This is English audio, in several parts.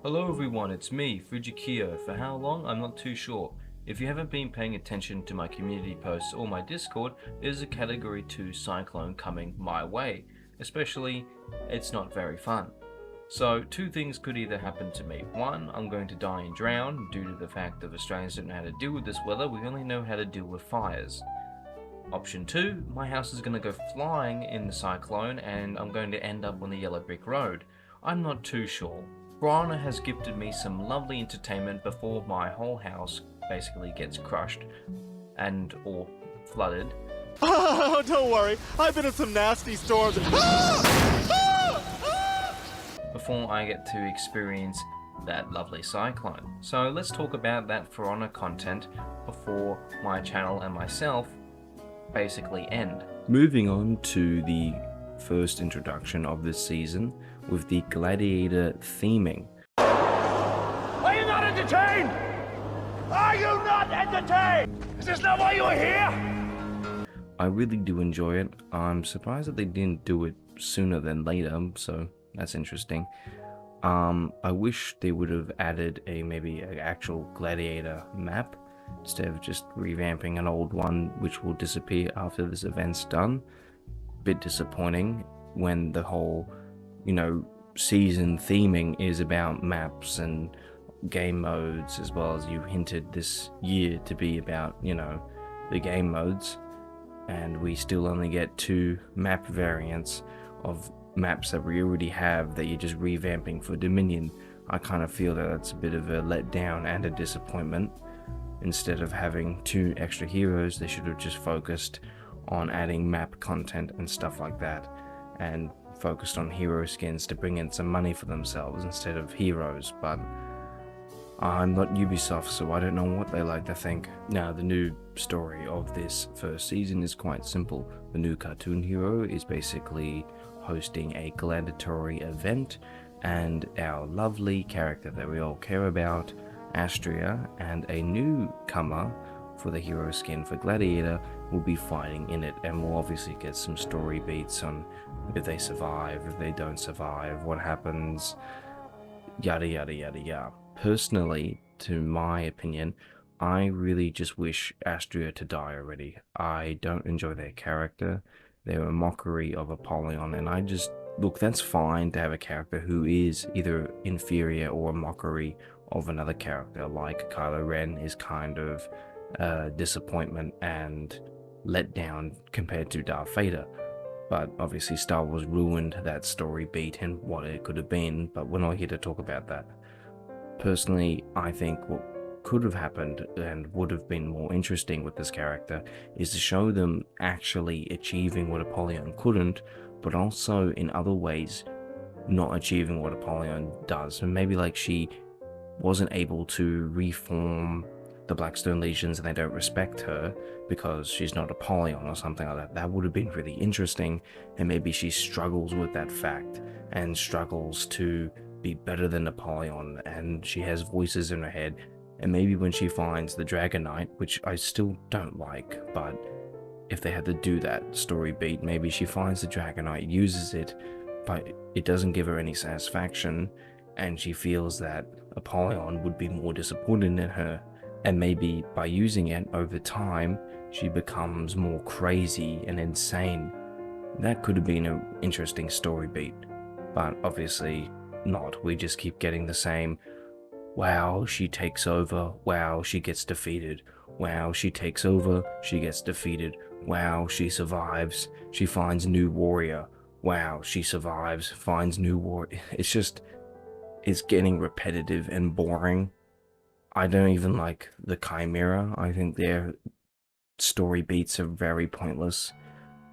Hello everyone, it's me, Fujikiyo. For how long? I'm not too sure. If you haven't been paying attention to my community posts or my Discord, there's a Category 2 cyclone coming my way. Especially, it's not very fun. So, two things could either happen to me. One, I'm going to die and drown due to the fact that Australians don't know how to deal with this weather, we only know how to deal with fires. Option 2, my house is going to go flying in the cyclone and I'm going to end up on the yellow brick road. I'm not too sure. Brianna has gifted me some lovely entertainment before my whole house basically gets crushed and or flooded. Oh, don't worry. I've been in some nasty storms. Before I get to experience that lovely cyclone. So let's talk about that For Honor content before my channel and myself basically end. Moving on to the first introduction of this season with the Gladiator theming. Are you not entertained? Are you not entertained? Is this not why you are here? I really do enjoy it. I'm surprised that they didn't do it sooner than later, so that's interesting. I wish they would have added maybe an actual Gladiator map instead of just revamping an old one which will disappear after this event's done. Bit disappointing when the whole, season theming is about maps and game modes, as well as you hinted this year to be about, the game modes, and we still only get 2 map variants of maps that we already have that you're just revamping for Dominion. I kind of feel that that's a bit of a letdown and a disappointment. Instead of having 2 extra heroes, they should have just focused on adding map content and stuff like that, and focused on hero skins to bring in some money for themselves instead of heroes. But I'm not Ubisoft, so I don't know what they like to think. Now, the new story of this first season is quite simple. The new cartoon hero is basically hosting a gladiatory event, and our lovely character that we all care about, Astria, and a newcomer for the hero skin for Gladiator will be fighting in it, and we'll obviously get some story beats on if they survive, if they don't survive, what happens, yada yada yada yada. Personally, to my opinion, I really just wish Astria to die already. I don't enjoy their character. They're a mockery of Apollyon, and look, that's fine to have a character who is either inferior or a mockery of another character, like Kylo Ren is kind of disappointment and letdown compared to Darth Vader. But obviously Star Wars ruined that story beat and what it could have been, but we're not here to talk about that. Personally, I think what could have happened and would have been more interesting with this character is to show them actually achieving what Apollyon couldn't, but also in other ways not achieving what Apollyon does. And maybe like she wasn't able to reform the Blackstone Legions and they don't respect her because she's not Apollyon or something like that. That would have been really interesting, and maybe she struggles with that fact and struggles to be better than Apollyon, and she has voices in her head, and maybe when she finds the Dragon Knight, which I still don't like, but if they had to do that story beat, maybe she finds the Dragon Knight, uses it, but it doesn't give her any satisfaction, and she feels that Apollyon would be more disappointed in her, and maybe by using it over time, she becomes more crazy and insane. That could have been an interesting story beat, but obviously not. We just keep getting the same, wow, she takes over, wow, she gets defeated, wow, she takes over, she gets defeated, wow, she survives, she finds new warrior, wow, she survives, finds new warrior. It's getting repetitive and boring. I don't even like the Chimera. I think their story beats are very pointless.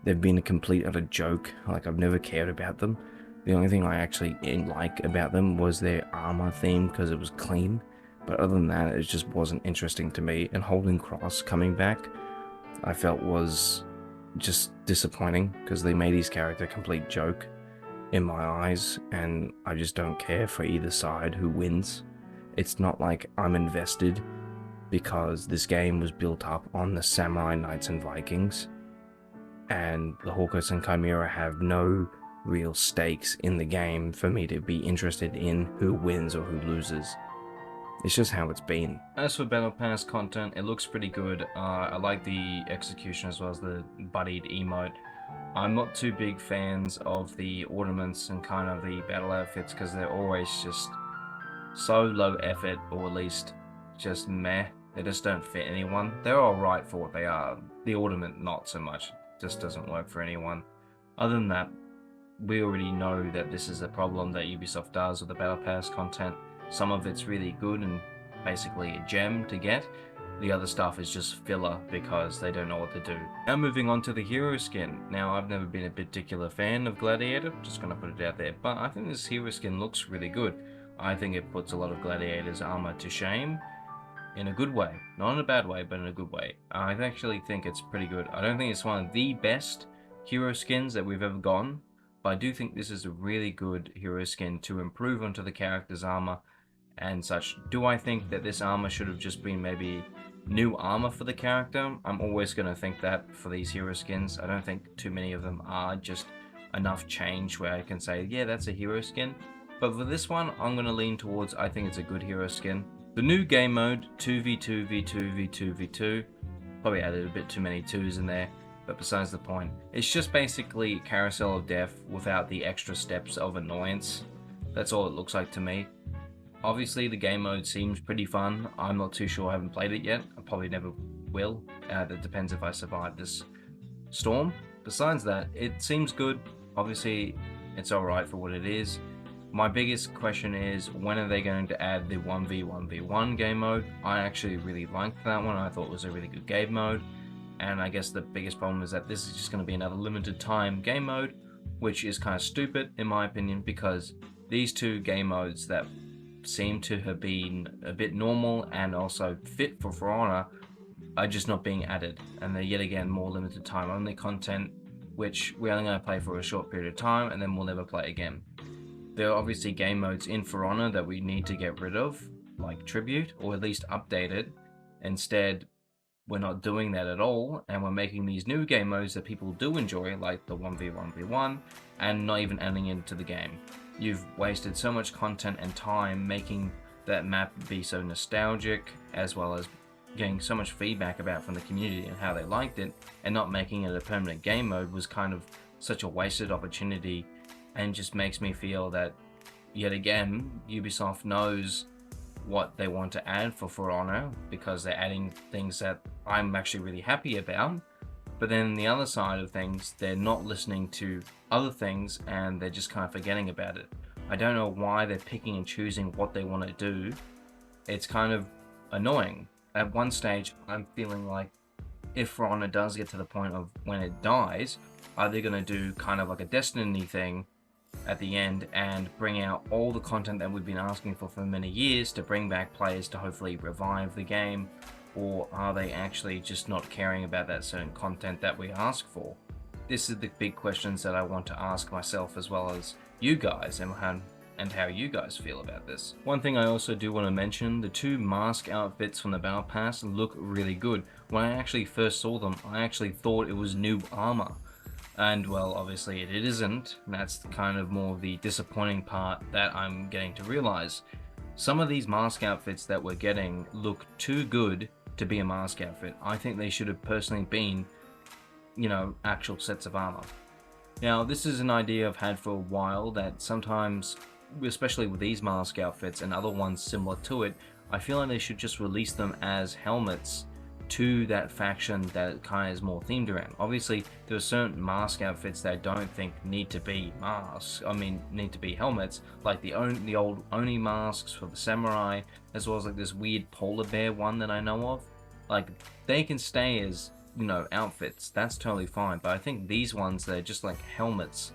They've been a complete utter joke. Like, I've never cared about them. The only thing I actually like about them was their armor theme because it was clean. But other than that, it just wasn't interesting to me. And Holding Cross coming back, I felt was just disappointing because they made his character a complete joke in my eyes, and I just don't care for either side who wins. It's not like I'm invested because this game was built up on the Samurai Knights and Vikings, and the Hawkers and Chimera have no real stakes in the game for me to be interested in who wins or who loses. It's just how it's been. As for Battle Pass content, it looks pretty good. I like the execution as well as the buddied emote. I'm not too big fans of the ornaments and kind of the battle outfits because they're always just so low effort, or at least just meh. They just don't fit anyone. They're alright for what they are. The ornament, not so much. Just doesn't work for anyone. Other than that, we already know that this is a problem that Ubisoft does with the Battle Pass content. Some of it's really good and basically a gem to get. The other stuff is just filler because they don't know what to do. Now moving on to the hero skin. Now I've never been a particular fan of Gladiator, just gonna put it out there, but I think this hero skin looks really good. I think it puts a lot of Gladiator's armor to shame in a good way. Not in a bad way, but in a good way. I actually think it's pretty good. I don't think it's one of the best hero skins that we've ever gotten, but I do think this is a really good hero skin to improve onto the character's armor and such. Do I think that this armor should have just been maybe new armor for the character? I'm always going to think that for these hero skins. I don't think too many of them are just enough change where I can say, yeah, that's a hero skin. But for this one, I'm going to lean towards, I think it's a good hero skin. The new game mode, 2v2v2v2v2, probably added a bit too many 2s in there, but besides the point. It's just basically Carousel of Death without the extra steps of annoyance. That's all it looks like to me. Obviously, the game mode seems pretty fun. I'm not too sure, I haven't played it yet. I probably never will. That depends if I survive this storm. Besides that, it seems good. Obviously, it's alright for what it is. My biggest question is, when are they going to add the 1v1v1 game mode? I actually really liked that one. I thought it was a really good game mode. And I guess the biggest problem is that this is just going to be another limited time game mode, which is kind of stupid in my opinion, because these two game modes that seem to have been a bit normal and also fit for Honor are just not being added, and they're yet again more limited time only content, which we're only going to play for a short period of time and then we'll never play again. There are obviously game modes in For Honor that we need to get rid of, like Tribute, or at least update it. Instead, we're not doing that at all, and we're making these new game modes that people do enjoy, like the 1v1v1, and not even adding it into the game. You've wasted so much content and time making that map be so nostalgic, as well as getting so much feedback about from the community and how they liked it, and not making it a permanent game mode was kind of such a wasted opportunity, and just makes me feel that, yet again, Ubisoft knows what they want to add for Honor, because they're adding things that I'm actually really happy about, but then the other side of things, they're not listening to other things and they're just kind of forgetting about it. I don't know why they're picking and choosing what they want to do. It's kind of annoying. At one stage, I'm feeling like if For Honor does get to the point of when it dies, are they going to do kind of like a Destiny thing at the end and bring out all the content that we've been asking for many years to bring back players to hopefully revive the game? Or are they actually just not caring about that certain content that we ask for? This is the big questions that I want to ask myself, as well as you guys, and how you guys feel about this. One thing I also do want to mention, the two mask outfits from the Battle Pass look really good. When I actually first saw them, I actually thought it was new armor. And well, obviously it isn't. That's kind of more the disappointing part that I'm getting to realize. Some of these mask outfits that we're getting look too good to be a mask outfit. I think they should have personally been, actual sets of armor. Now, this is an idea I've had for a while, that sometimes, especially with these mask outfits and other ones similar to it, I feel like they should just release them as helmets to that faction that kind of is more themed around. Obviously, there are certain mask outfits that I don't think need to be masks. Need to be helmets, like the old Oni masks for the samurai, as well as like this weird polar bear one that I know of. Like, they can stay as, outfits. That's totally fine. But I think these ones, they're just like helmets.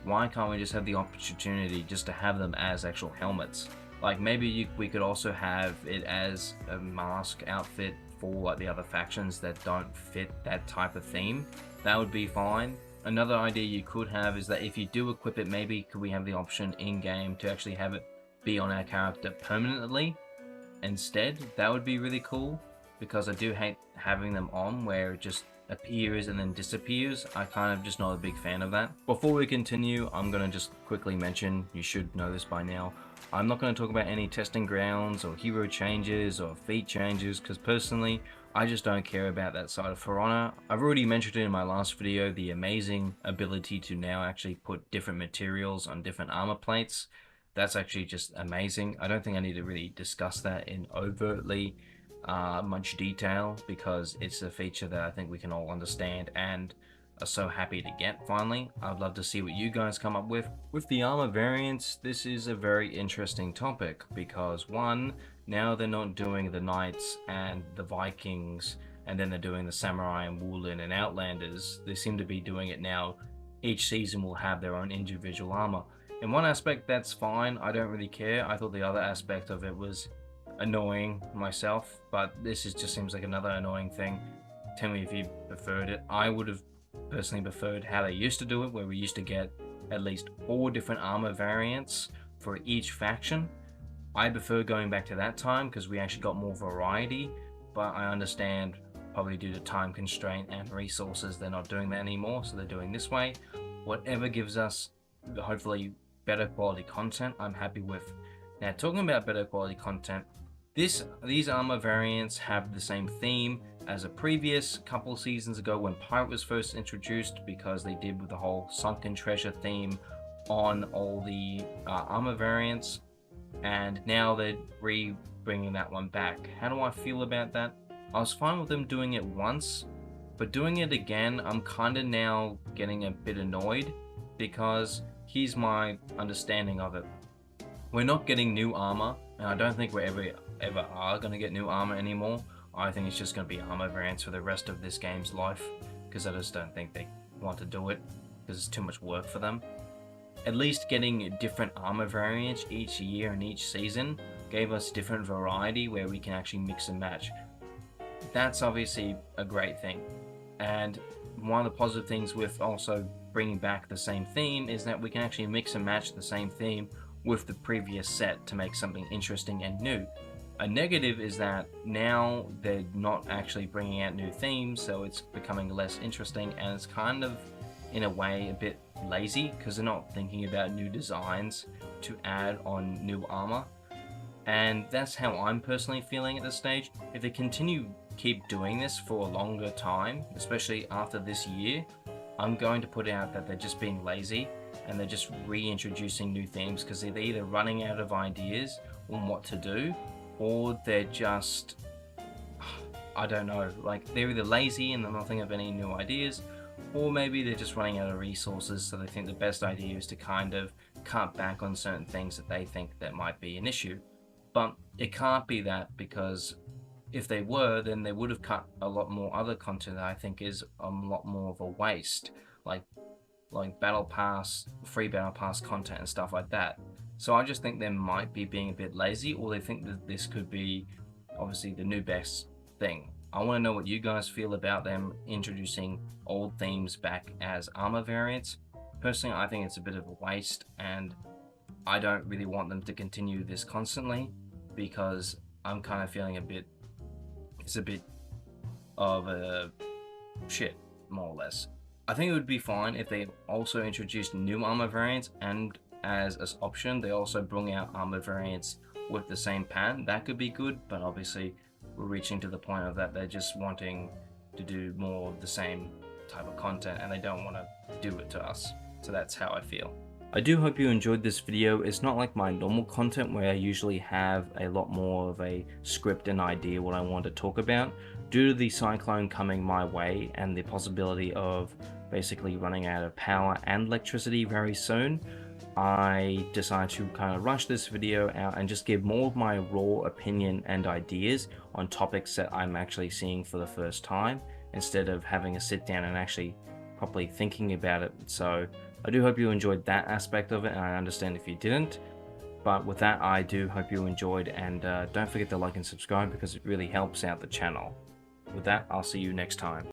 Why can't we just have the opportunity just to have them as actual helmets? Like, maybe we could also have it as a mask outfit for like the other factions that don't fit that type of theme. That would be fine. Another idea you could have is that if you do equip it, maybe could we have the option in game to actually have it be on our character permanently instead? That would be really cool, because I do hate having them on where it just appears and then disappears. I kind of just not a big fan of that. Before we continue, I'm going to just quickly mention, you should know this by now, I'm not going to talk about any testing grounds or hero changes or feat changes, because personally, I just don't care about that side of For Honor. I've already mentioned it in my last video, the amazing ability to now actually put different materials on different armor plates. That's actually just amazing. I don't think I need to really discuss that in overtly much detail, because it's a feature that I think we can all understand and are so happy to get finally. I'd love to see what you guys come up with. With the armor variants, this is a very interesting topic, because one, now they're not doing the Knights and the Vikings, and then they're doing the Samurai and Woolen and Outlanders. They seem to be doing it now. Each season will have their own individual armor. In one aspect, that's fine. I don't really care. I thought the other aspect of it was annoying myself, but this just seems like another annoying thing. Tell me if you preferred it. I would have personally preferred how they used to do it, where we used to get at least 4 different armor variants for each faction. I prefer going back to that time because we actually got more variety, but I understand probably due to time constraint and resources they're not doing that anymore, so they're doing this way. Whatever gives us hopefully better quality content, I'm happy with. Now, talking about better quality content, these armor variants have the same theme as a previous couple seasons ago when Pirate was first introduced, because they did with the whole sunken treasure theme on all the armor variants, and now they're bringing that one back. How do I feel about that? I was fine with them doing it once, but doing it again, I'm kind of now getting a bit annoyed, because here's my understanding of it. We're not getting new armor, and I don't think we ever are going to get new armor anymore. I think it's just going to be armor variants for the rest of this game's life, because I just don't think they want to do it, because it's too much work for them. At least getting different armor variants each year and each season gave us different variety where we can actually mix and match. That's obviously a great thing. And one of the positive things with also bringing back the same theme is that we can actually mix and match the same theme with the previous set to make something interesting and new. A negative is that now they're not actually bringing out new themes, so it's becoming less interesting, and it's kind of, in a way, a bit lazy, because they're not thinking about new designs to add on new armor. And that's how I'm personally feeling at this stage. If they keep doing this for a longer time, especially after this year, I'm going to put out that they're just being lazy and they're just reintroducing new themes, because they're either running out of ideas on what to do, or they're just, I don't know, like they're either lazy and they're not thinking of any new ideas, or maybe they're just running out of resources, so they think the best idea is to kind of cut back on certain things that they think that might be an issue. But it can't be that, because if they were, then they would have cut a lot more other content that I think is a lot more of a waste, like battle pass, free battle pass content and stuff like that. So I just think they might be being a bit lazy, or they think that this could be obviously the new best thing. I want to know what you guys feel about them introducing old themes back as armor variants. Personally, I think it's a bit of a waste, and I don't really want them to continue this constantly, because I'm kind of feeling it's a bit of a shit, more or less. I think it would be fine if they also introduced new armor variants, and as an option they also bring out armor variants with the same pattern. That could be good, but obviously we're reaching to the point of that they're just wanting to do more of the same type of content, and they don't want to do it to us. So that's how I feel. I do hope you enjoyed this video. It's not like my normal content where I usually have a lot more of a script and idea what I want to talk about. Due to the cyclone coming my way and the possibility of basically running out of power and electricity very soon, I decided to kind of rush this video out and just give more of my raw opinion and ideas on topics that I'm actually seeing for the first time, instead of having a sit down and actually properly thinking about it. So I do hope you enjoyed that aspect of it, and I understand if you didn't. But with that, I do hope you enjoyed, and don't forget to like and subscribe, because it really helps out the channel. With that, I'll see you next time.